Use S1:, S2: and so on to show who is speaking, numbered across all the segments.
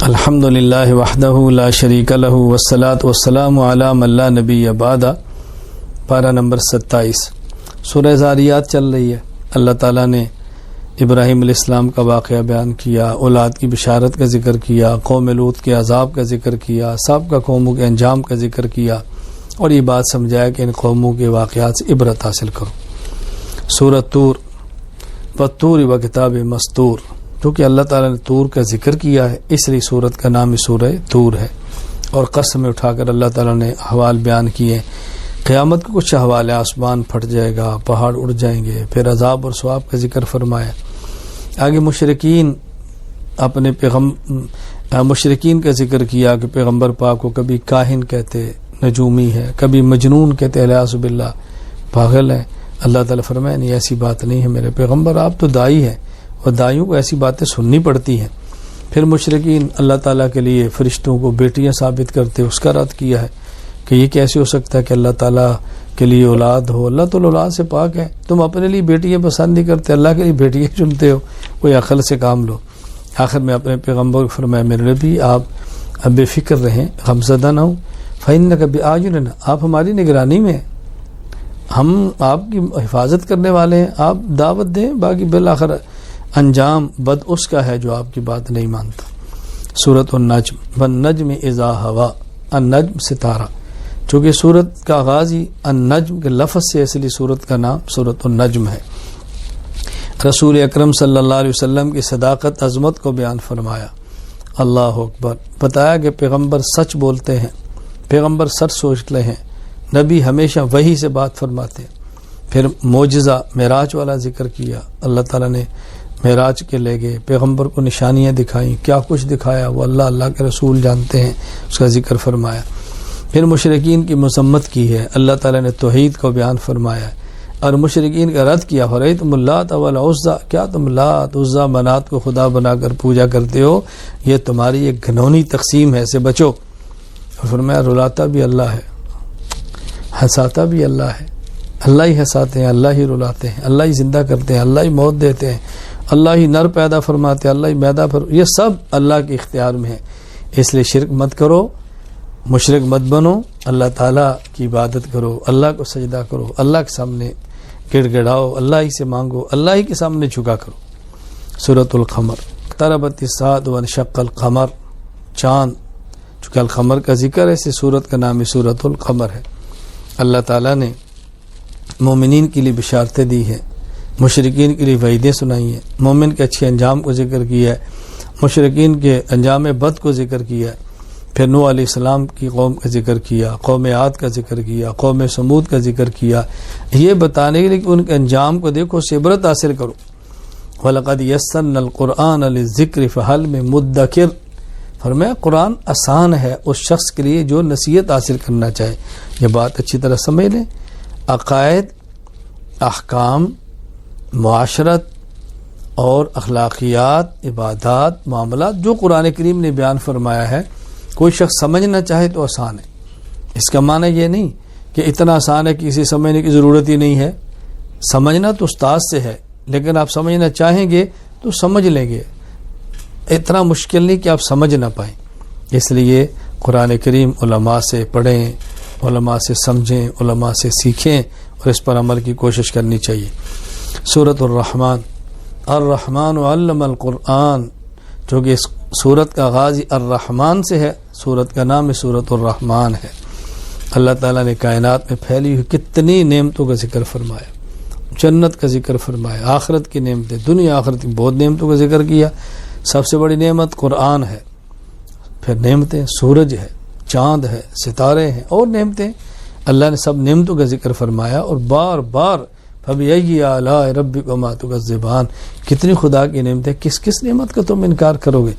S1: الحمدللہ وحدہ لا شریک لہ والصلاۃ والسلام علی من لا نبی بعد۔ پارہ نمبر 27 سورہ ذاریات چل رہی ہے۔ اللہ تعالیٰ نے ابراہیم علیہ السلام کا واقعہ بیان کیا، اولاد کی بشارت کا ذکر کیا، قوم لوط کے عذاب کا ذکر کیا، سابقہ قوموں کے انجام کا ذکر کیا، اور یہ بات سمجھایا کہ ان قوموں کے واقعات سے عبرت حاصل کرو۔ سورۃ طور والطور وکتاب مسطور، کیونکہ اللہ تعالیٰ نے طور کا ذکر کیا ہے اس لیے سورت کا نام ہی سورہ طور ہے، اور قسم اٹھا کر اللہ تعالیٰ نے احوال بیان کیے۔ قیامت کے کچھ احوال، آسمان پھٹ جائے گا، پہاڑ اڑ جائیں گے، پھر عذاب اور ثواب کا ذکر فرمایا۔ آگے مشرکین مشرکین کا ذکر کیا کہ پیغمبر پاک کو کبھی کاہن کہتے، نجومی ہے، کبھی مجنون کہتے، الیاذ باللہ پاگل ہے۔ اللہ تعالیٰ فرمایا نہیں، ایسی بات نہیں ہے میرے پیغمبر، آپ تو دائی ہیں اور دائیوں کو ایسی باتیں سننی پڑتی ہیں۔ پھر مشرکین اللہ تعالیٰ کے لیے فرشتوں کو بیٹیاں ثابت کرتے، اس کا رد کیا ہے کہ یہ کیسے ہو سکتا ہے کہ اللہ تعالیٰ کے لیے اولاد ہو، اللہ تو اولاد سے پاک ہے، تم اپنے لیے بیٹیاں پسند نہیں کرتے، اللہ کے لیے بیٹیاں چنتے ہو، کوئی عقل سے کام لو۔ آخر میں اپنے پیغمبر کو فرمایا میرے نبی آپ بے فکر رہیں، غمزدہ نہ ہوں، فإنک بأعیننا، آپ ہماری نگرانی میں، ہم آپ کی حفاظت کرنے والے ہیں، آپ دعوت دیں، باقی بالآخر انجام بد اس کا ہے جو آپ کی بات نہیں مانتا۔ سورۃ النجم والنجم اذا ہوا، النجم ستارہ، چونکہ سورت کا آغاز ہی النجم کے لفظ سے، اس لیے سورت کا نام سورۃ النجم ہے۔ رسول اکرم صلی اللہ علیہ وسلم کی صداقت عظمت کو بیان فرمایا، اللہ اکبر، بتایا کہ پیغمبر سچ بولتے ہیں، پیغمبر سچ سوچتے ہیں، نبی ہمیشہ وحی سے بات فرماتے ہیں۔ پھر معجزہ معراج والا ذکر کیا، اللہ تعالیٰ نے معراج کے لے گئے، پیغمبر کو نشانیاں دکھائیں، کیا کچھ دکھایا وہ اللہ کے رسول جانتے ہیں، اس کا ذکر فرمایا۔ پھر مشرکین کی مذمت کی ہے، اللہ تعالیٰ نے توحید کو بیان فرمایا اور مشرکین کا رد کیا، فرأیتم اللات والعزیٰ، کیا تم لات عزیٰ منات کو خدا بنا کر پوجا کرتے ہو، یہ تمہاری ایک گھنونی تقسیم ہے، سے بچو۔ اور فرمایا رلاتا بھی اللہ ہے، ہنساتا بھی اللہ ہے، اللہ ہی ہنساتے ہیں، اللہ ہی رلاتے ہیں، اللہ ہی زندہ کرتے ہیں، اللہ ہی موت دیتے ہیں، اللہ ہی نر پیدا فرماتے ہیں، اللہ ہی میدا یہ سب اللہ کے اختیار میں ہے۔ اس لیے شرک مت کرو، مشرک مت بنو، اللہ تعالیٰ کی عبادت کرو، اللہ کو سجدہ کرو، اللہ کے سامنے گڑ گڑاؤ، اللہ ہی سے مانگو، اللہ ہی کے سامنے جھکا کرو۔ سورۃ القمر، اقتربت الساعۃ وانشق القمر، چاند، چونکہ القمر کا ذکر ہے اس سورت کا نام سورۃ القمر ہے۔ اللہ تعالیٰ نے مومنین کے لیے بشارتیں دی ہیں، مشرکین کے لیے وعیدیں سنائی ہیں، مومن کے اچھے انجام کو ذکر کیا ہے، مشرکین کے انجام بد کو ذکر کیا ہے۔ پھر نوح علیہ السلام کی قوم کا ذکر کیا، قوم عاد کا ذکر کیا، قوم سمود کا ذکر کیا، یہ بتانے کے لیے کہ ان کے انجام کو دیکھو، سے عبرت حاصل کرو۔ وَلَقَدْ يَسَّرْنَا الْقُرْآنَ لِلذِّكْرِ فَهَلْ مِن مُدَّكِرٍ، فرمایا قرآن آسان ہے اس شخص کے لیے جو نصیحت حاصل کرنا چاہے۔ یہ بات اچھی طرح سمجھ لیں، عقائد، احکام، معاشرت اور اخلاقیات، عبادات، معاملات جو قرآن کریم نے بیان فرمایا ہے، کوئی شخص سمجھنا چاہے تو آسان ہے۔ اس کا معنی یہ نہیں کہ اتنا آسان ہے کہ اسے سمجھنے کی ضرورت ہی نہیں ہے، سمجھنا تو استاد سے ہے، لیکن آپ سمجھنا چاہیں گے تو سمجھ لیں گے، اتنا مشکل نہیں کہ آپ سمجھ نہ پائیں۔ اس لیے قرآن کریم علماء سے پڑھیں، علماء سے سمجھیں، علماء سے سیکھیں اور اس پر عمل کی کوشش کرنی چاہیے۔ سورۃ الرحمن، الرحمن علم القرآن، جو کہ اس سورت کا آغاز الرحمن سے ہے، سورت کا نام سورۃ الرحمن ہے۔ اللہ تعالیٰ نے کائنات میں پھیلی ہوئی کتنی نعمتوں کا ذکر فرمایا، جنت کا ذکر فرمایا، آخرت کی نعمتیں، دنیا آخرت کی بہت نعمتوں کا ذکر کیا۔ سب سے بڑی نعمت قرآن ہے، پھر نعمتیں سورج ہے، چاند ہے، ستارے ہیں، اور نعمتیں، اللہ نے سب نعمتوں کا ذکر فرمایا، اور بار بار فَبِأَيِّ آلَاءِ رَبِّكُمَا تُكَذِّبَانِ، کتنی خدا کی نعمتیں، کس نعمت کا تم انکار کرو گے۔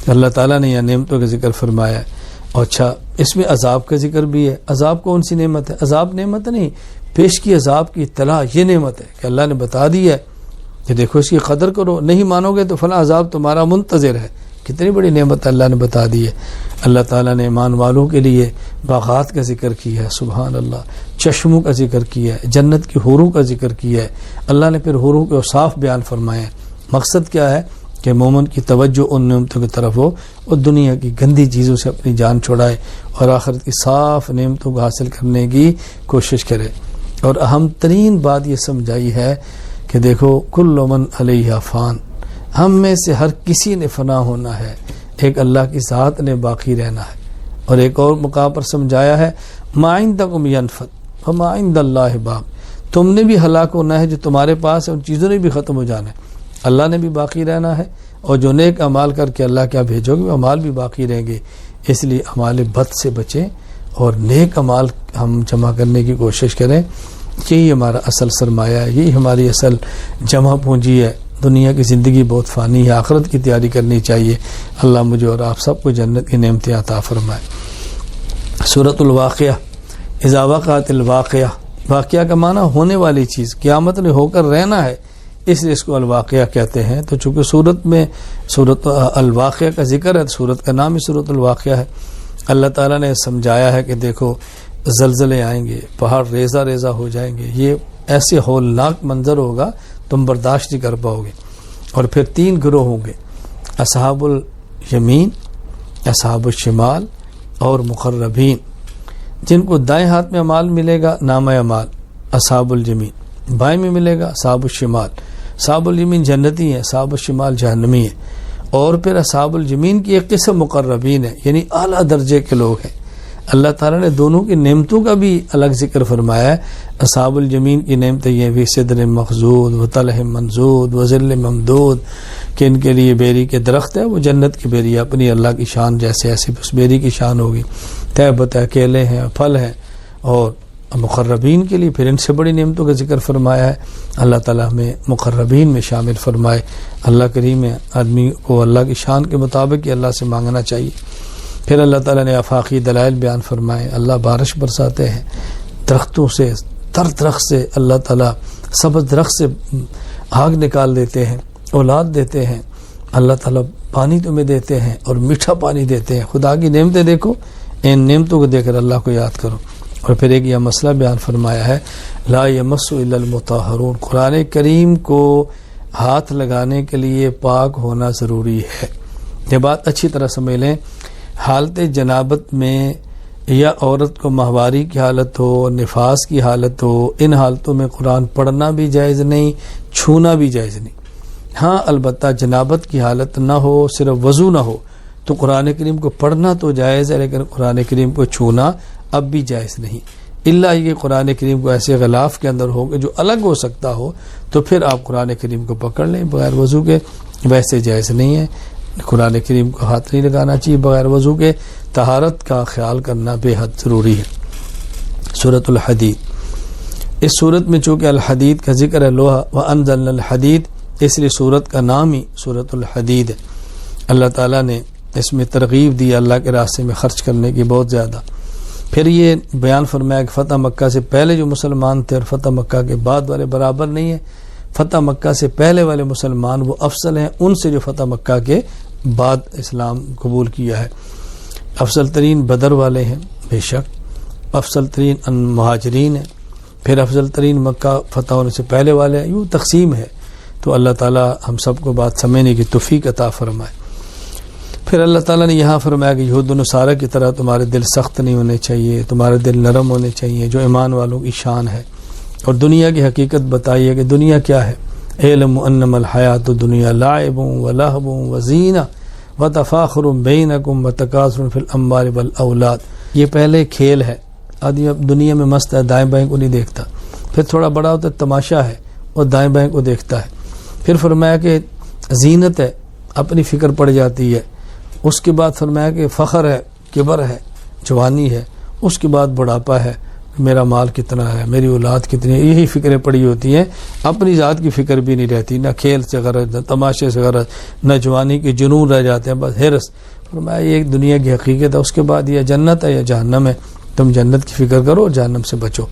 S1: اللہ تعالیٰ نے یہ نعمتوں کا ذکر فرمایا ہے۔ اور اچھا اس میں عذاب کا ذکر بھی ہے۔ عذاب کون سی نعمت ہے؟ عذاب نعمت نہیں، پیش کی عذاب کی اطلاع یہ نعمت ہے کہ اللہ نے بتا دی ہے کہ دیکھو اس کی قدر کرو، نہیں مانو گے تو فلاں عذاب تمہارا منتظر ہے۔ کتنی بڑی نعمت اللہ نے بتا دی ہے۔ اللہ تعالیٰ نے ایمان والوں کے لیے باغات کا ذکر کیا ہے، سبحان اللہ، چشموں کا ذکر کیا ہے، جنت کی حوروں کا ذکر کیا ہے۔ اللہ نے پھر حوروں کے اوصاف بیان فرمائے ہیں۔ مقصد کیا ہے؟ کہ مومن کی توجہ ان نعمتوں کی طرف ہو اور دنیا کی گندی چیزوں سے اپنی جان چھڑائے اور آخرت کی صاف نعمتوں کو حاصل کرنے کی کوشش کرے۔ اور اہم ترین بات یہ سمجھائی ہے کہ دیکھو کل من علیہ فان، ہم میں سے ہر کسی نے فنا ہونا ہے، ایک اللہ کی ذات نے باقی رہنا ہے۔ اور ایک اور مقام پر سمجھایا ہے ما عندکم ینفد وما عند اللہ باق، تم نے بھی ہلاک ہونا ہے، جو تمہارے پاس ہے ان چیزوں نے بھی ختم ہو جانا ہے، اللہ نے بھی باقی رہنا ہے، اور جو نیک اعمال کر کے اللہ کیا بھیجو گے وہ اعمال بھی باقی رہیں گے۔ اس لیے اعمال بد سے بچیں اور نیک اعمال ہم جمع کرنے کی کوشش کریں، یہی ہمارا اصل سرمایہ ہے، یہی ہماری اصل جمع پونجی ہے۔ دنیا کی زندگی بہت فانی ہے، آخرت کی تیاری کرنی چاہیے۔ اللہ مجھے اور آپ سب کو جنت کی نعمتیں عطا فرمائے۔ سورۃ الواقعہ، اذا وقعت الواقعہ، واقعہ کا معنی ہونے والی چیز، قیامت نے ہو کر رہنا ہے، اس لیے اس کو الواقعہ کہتے ہیں۔ تو چونکہ سورت میں سورۃ الواقعہ کا ذکر ہے، سورت کا نام ہی سورۃ الواقعہ ہے۔ اللہ تعالیٰ نے سمجھایا ہے کہ دیکھو زلزلے آئیں گے، پہاڑ ریزہ ریزہ ہو جائیں گے، یہ ایسے ہولناک منظر ہوگا تم برداشت نہیں کر پاؤ گے۔ اور پھر 3 گروہ ہوں گے، اصحاب الیمین، اصحاب الشمال اور مقربین، جن کو دائیں ہاتھ میں اعمال ملے گا نامہ اعمال، اصحاب الیمین، بائیں میں ملے گا اصحاب الشمال۔ اصحاب الیمین جنتی ہیں، اصحاب الشمال جہنمی ہیں۔ اور پھر اصحاب الیمین کی ایک قسم مقربین ہے، یعنی اعلیٰ درجے کے لوگ ہیں۔ اللہ تعالیٰ نے دونوں کی نعمتوں کا بھی الگ ذکر فرمایا ہے۔ اصحاب الیمین کی نعمتیں یہ بھی صدر مخضود و طلح منضود و ظل ممدود، کہ ان کے لیے بیری کے درخت ہے، وہ جنت کی بیری، اپنی اللہ کی شان جیسے ایسے اس بیری کی شان ہوگی، تہ بتہ کیلے ہیں، پھل ہیں۔ اور مقربین کے لیے پھر ان سے بڑی نعمتوں کا ذکر فرمایا ہے۔ اللہ تعالیٰ ہمیں مقربین میں شامل فرمائے۔ اللہ کریم ہے، آدمی کو اللہ کی شان کے مطابق ہی اللہ سے مانگنا چاہیے۔ پھر اللہ تعالیٰ نے آفاقی دلائل بیان فرمائے۔ اللہ بارش برساتے ہیں، درختوں سے، تر درخت سے اللہ تعالیٰ سبز درخت سے آگ نکال دیتے ہیں، اولاد دیتے ہیں۔ اللہ تعالیٰ پانی تمہیں دیتے ہیں اور میٹھا پانی دیتے ہیں۔ خدا کی نعمتیں دیکھو، ان نعمتوں کو دیکھ کر اللہ کو یاد کرو۔ اور پھر ایک یہ مسئلہ بیان فرمایا ہے، لا یمس الا المطہرون، قرآن کریم کو ہاتھ لگانے کے لیے پاک ہونا ضروری ہے۔ یہ بات اچھی طرح سمجھ لیں، حالت جنابت میں یا عورت کو ماہواری کی حالت ہو، نفاس کی حالت ہو، ان حالتوں میں قرآن پڑھنا بھی جائز نہیں، چھونا بھی جائز نہیں۔ ہاں البتہ جنابت کی حالت نہ ہو، صرف وضو نہ ہو تو قرآن کریم کو پڑھنا تو جائز ہے، لیکن قرآن کریم کو چھونا اب بھی جائز نہیں، الا یہ قرآن کریم کو ایسے غلاف کے اندر ہو کہ جو الگ ہو سکتا ہو تو پھر آپ قرآن کریم کو پکڑ لیں بغیر وضو کے، ویسے جائز نہیں ہے۔ قرآن کریم کو ہاتھ نہیں لگانا چاہیے بغیر وضو کے۔ طہارت کا خیال کرنا بے حد ضروری ہے۔ سورۃ الحدید، اس سورت میں چونکہ الحدید کا ذکر ہے، لوہا وانزلنا الحدید، اس لیے سورت کا نام ہی سورۃ الحدید ہے۔ اللہ تعالیٰ نے اس میں ترغیب دی اللہ کے راستے میں خرچ کرنے کی بہت زیادہ۔ پھر یہ بیان فرمایا کہ فتح مکہ سے پہلے جو مسلمان تھے اور فتح مکہ کے بعد والے برابر نہیں ہیں۔ فتح مکہ سے پہلے والے مسلمان وہ افضل ہیں ان سے جو فتح مکہ کے بعد اسلام قبول کیا ہے۔ افضل ترین بدر والے ہیں بے شک، افضل ترین مہاجرین ہیں، پھر افضل ترین مکہ فتح ہونے سے پہلے والے ہیں، یوں تقسیم ہے۔ تو اللہ تعالیٰ ہم سب کو بات سمجھنے کی توفیق عطا فرمائے۔ پھر اللہ تعالیٰ نے یہاں فرمایا کہ یہود و نصارہ کی طرح تمہارے دل سخت نہیں ہونے چاہیے، تمہارے دل نرم ہونے چاہیے، جو ایمان والوں کی شان ہے۔ اور دنیا کی حقیقت بتائیے کہ دنیا کیا ہے۔ اعلم انما الحیات الدنیا لعب ولہو وزینہ وتفاخر بینکم وتکاثر فی الاموال والاولاد، یہ پہلے کھیل ہے، آدمی اب دنیا میں مست ہے، دائیں بائیں کو نہیں دیکھتا، پھر تھوڑا بڑا ہوتا ہے تماشا ہے اور دائیں بائیں کو دیکھتا ہے۔ پھر فرمایا کہ زینت ہے، اپنی فکر پڑ جاتی ہے۔ اس کے بعد فرمایا کہ فخر ہے، کبر ہے، جوانی ہے، اس کے بعد بڑھاپا ہے، میرا مال کتنا ہے، میری اولاد کتنی ہے، یہی فکریں پڑی ہوتی ہیں، اپنی ذات کی فکر بھی نہیں رہتی، نہ کھیل سے غرض، نہ تماشے سے غرض، نہ جوانی کے جنون رہ جاتے ہیں، بس حرص۔ فرمایا یہ ایک دنیا کی حقیقت ہے، اس کے بعد یہ جنت ہے یا جہنم ہے، تم جنت کی فکر کرو اور جہنم سے بچو۔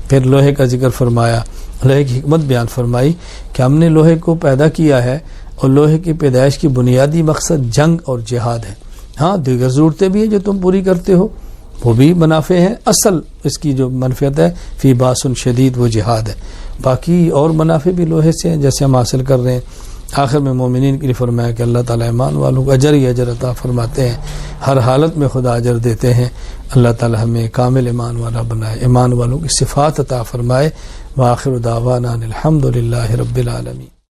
S1: پھر لوہے کا ذکر فرمایا، لوہے کی حکمت بیان فرمائی کہ ہم نے لوہے کو پیدا کیا ہے اور لوہے کی پیدائش کی بنیادی مقصد جنگ اور جہاد ہے۔ ہاں دیگر ضرورتیں بھی ہیں جو تم پوری کرتے ہو، وہ بھی منافع ہیں، اصل اس کی جو منفعت ہے فی باس شدید وہ جہاد ہے، باقی اور منافع بھی لوہے سے ہیں جیسے ہم حاصل کر رہے ہیں۔ آخر میں مومنین کے لیے فرمایا کہ اللہ تعالیٰ ایمان والوں کو اجر ہی اجر عطا فرماتے ہیں، ہر حالت میں خدا اجر دیتے ہیں۔ اللہ تعالیٰ ہمیں کامل ایمان والا بنائے، ایمان والوں کی صفات عطا فرمائے۔ وآخر دعوانا الحمد للہ رب العالمین۔